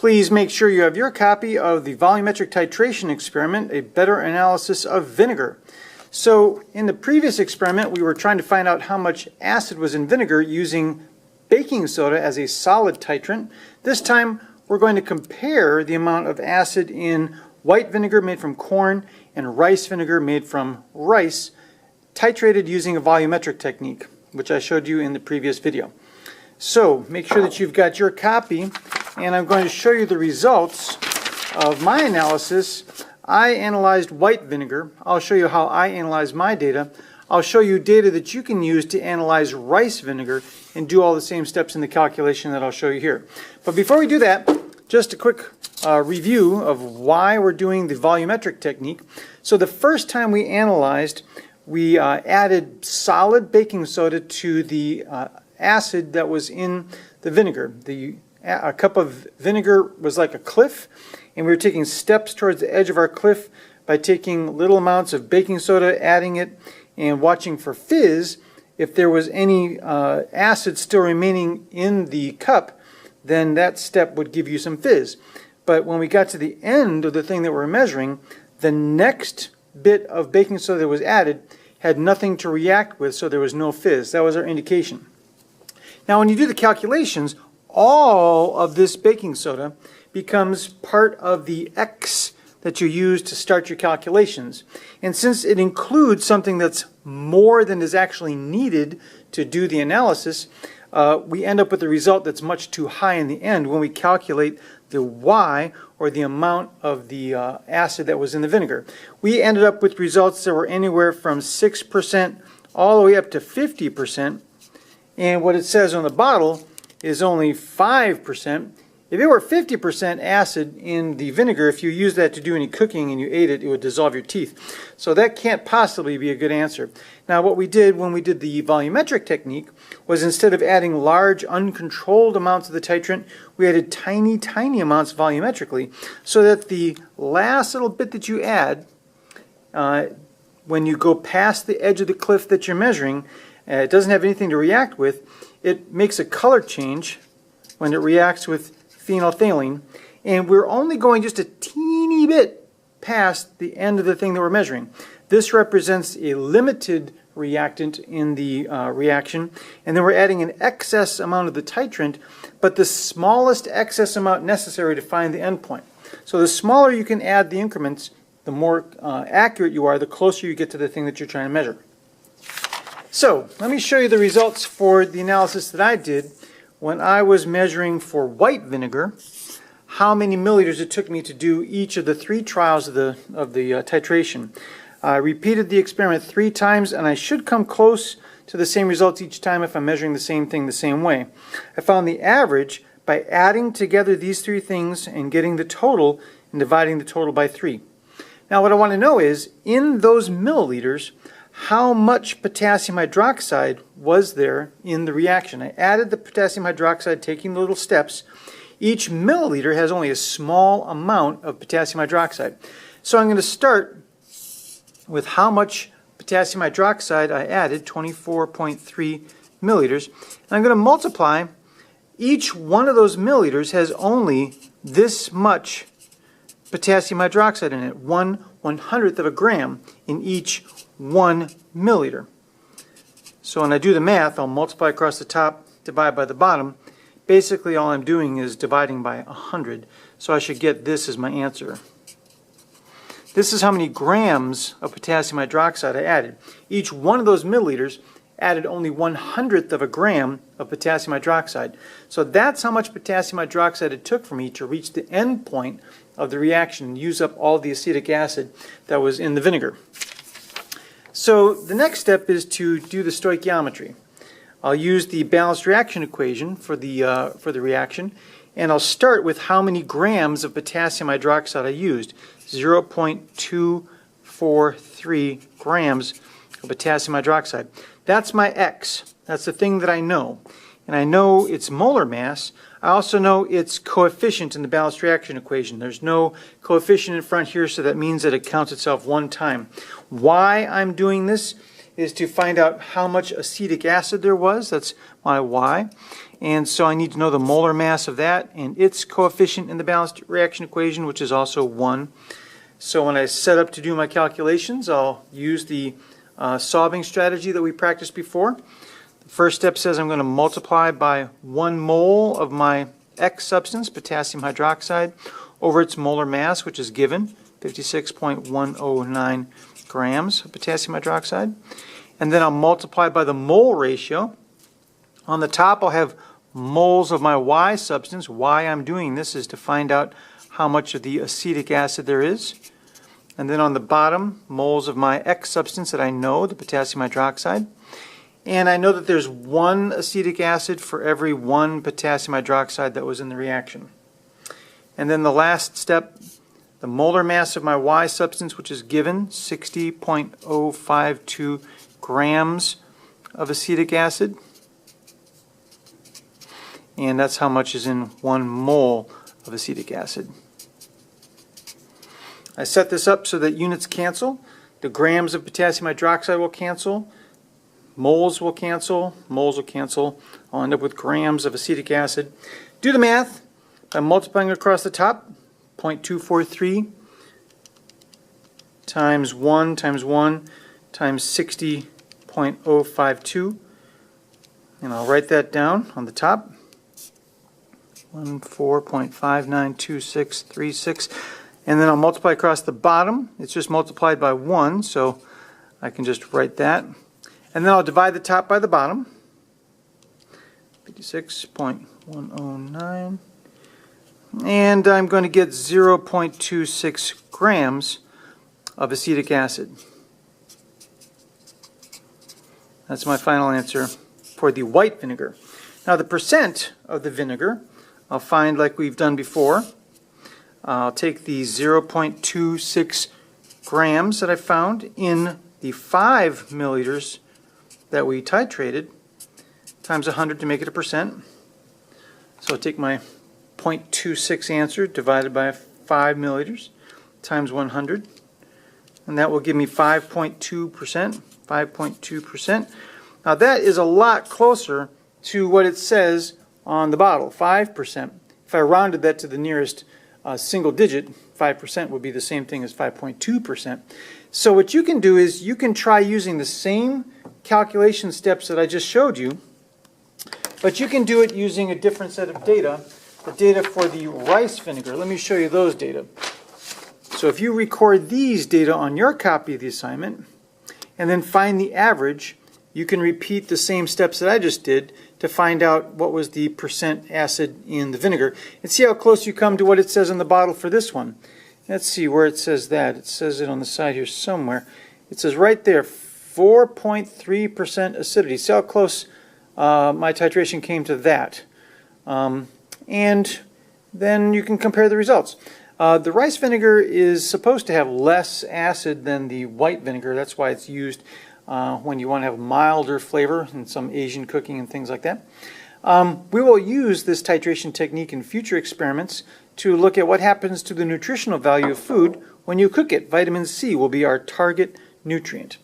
Please make sure you have your copy of the volumetric titration experiment, a better analysis of vinegar. So in the previous experiment, we were trying to find out how much acid was in vinegar using baking soda as a solid titrant. This time, we're going to compare the amount of acid in white vinegar made from corn and rice vinegar made from rice, titrated using a volumetric technique, which I showed you in the previous video. So make sure that you've got your copy, and I'm going to show you the results of my analysis. I analyzed white vinegar. I'll show you how I analyzed my data. I'll show you data that you can use to analyze rice vinegar and do all the same steps in the calculation that I'll show you here. But before we do that, just a quick review of why we're doing the volumetric technique. So the first time we analyzed, we added solid baking soda to the acid that was in the vinegar. A cup of vinegar was like a cliff, and we were taking steps towards the edge of our cliff by taking little amounts of baking soda, adding it, and watching for fizz. If there was any acid still remaining in the cup, then that step would give you some fizz. But when we got to the end of the thing that we're measuring, the next bit of baking soda that was added had nothing to react with, so there was no fizz. That was our indication. Now when you do the calculations, all of this baking soda becomes part of the X that you use to start your calculations. And since it includes something that's more than is actually needed to do the analysis, we end up with a result that's much too high in the end when we calculate the Y, or the amount of the acid that was in the vinegar. We ended up with results that were anywhere from 6% all the way up to 50%. And what it says on the bottle is only 5%. If it were 50% acid in the vinegar, if you use that to do any cooking and you ate it, it would dissolve your teeth. So that can't possibly be a good answer. Now what we did when we did the volumetric technique was, instead of adding large uncontrolled amounts of the titrant, we added tiny, tiny amounts volumetrically, so that the last little bit that you add, when you go past the edge of the cliff that you're measuring, it doesn't have anything to react with. It makes a color change when it reacts with phenolphthalein, and we're only going just a teeny bit past the end of the thing that we're measuring. This represents a limited reactant in the reaction, and then we're adding an excess amount of the titrant, but the smallest excess amount necessary to find the endpoint. So the smaller you can add the increments, the more accurate you are, the closer you get to the thing that you're trying to measure. So let me show you the results for the analysis that I did when I was measuring for white vinegar how many milliliters it took me to do each of the 3 trials of the titration. I repeated the experiment 3 times, and I should come close to the same results each time if I'm measuring the same thing the same way. I found the average by adding together these 3 things and getting the total and dividing the total by 3. Now what I want to know is, in those milliliters, how much potassium hydroxide was there in the reaction. I added the potassium hydroxide, taking the little steps. Each milliliter has only a small amount of potassium hydroxide. So I'm going to start with how much potassium hydroxide I added, 24.3 milliliters. And I'm going to multiply. Each one of those milliliters has only this much potassium hydroxide in it, 1/100th of a gram in each 1 milliliter. So when I do the math, I'll multiply across the top, divide by the bottom. Basically all I'm doing is dividing by 100. So I should get this as my answer. This is how many grams of potassium hydroxide I added. Each one of those milliliters added only 1/100th of a gram of potassium hydroxide. So that's how much potassium hydroxide it took for me to reach the end point of the reaction and use up all the acetic acid that was in the vinegar. So the next step is to do the stoichiometry. I'll use the balanced reaction equation for the reaction, and I'll start with how many grams of potassium hydroxide I used. 0.243 grams of potassium hydroxide. That's my X. That's the thing that I know. And I know its molar mass. I also know its coefficient in the balanced reaction equation. There's no coefficient in front here, so that means that it counts itself 1 time. Why I'm doing this is to find out how much acetic acid there was. That's my Y. And so I need to know the molar mass of that and its coefficient in the balanced reaction equation, which is also 1. So when I set up to do my calculations, I'll use the solving strategy that we practiced before. The first step says I'm going to multiply by 1 mole of my X substance, potassium hydroxide, over its molar mass, which is given, 56.109 grams of potassium hydroxide. And then I'll multiply by the mole ratio. On the top, I'll have moles of my Y substance. Why I'm doing this is to find out how much of the acetic acid there is. And then on the bottom, moles of my X substance that I know, the potassium hydroxide. And I know that there's 1 acetic acid for every 1 potassium hydroxide that was in the reaction. And then the last step, the molar mass of my Y substance, which is given, 60.052 grams of acetic acid. And that's how much is in 1 mole of acetic acid. I set this up so that units cancel. The grams of potassium hydroxide will cancel. Moles will cancel. Moles will cancel. I'll end up with grams of acetic acid. Do the math. I'm multiplying across the top. 0.243 times 1 times 1 times 60.052. And I'll write that down on the top. 14.592636. And then I'll multiply across the bottom. It's just multiplied by 1, so I can just write that. And then I'll divide the top by the bottom. 56.109. And I'm going to get 0.26 grams of acetic acid. That's my final answer for the white vinegar. Now the percent of the vinegar, I'll find like we've done before. I'll take the 0.26 grams that I found in the 5 milliliters that we titrated times 100 to make it a percent. So I'll take my 0.26 answer divided by 5 milliliters times 100, and that will give me 5.2%. 5.2%. Now that is a lot closer to what it says on the bottle, 5%. If I rounded that to the nearest single digit, 5% would be the same thing as 5.2%. So what you can do is you can try using the same calculation steps that I just showed you, but you can do it using a different set of data, the data for the rice vinegar. Let me show you those data. So if you record these data on your copy of the assignment and then find the average, you can repeat the same steps that I just did to find out what was the percent acid in the vinegar and see how close you come to what it says on the bottle for this one. Let's see where it says that. It says it on the side here somewhere. It says right there, 4.3% acidity. See how close my titration came to that. And then you can compare the results. The rice vinegar is supposed to have less acid than the white vinegar. That's why it's used when you want to have milder flavor in some Asian cooking and things like that. We will use this titration technique in future experiments to look at what happens to the nutritional value of food when you cook it. Vitamin C will be our target nutrient.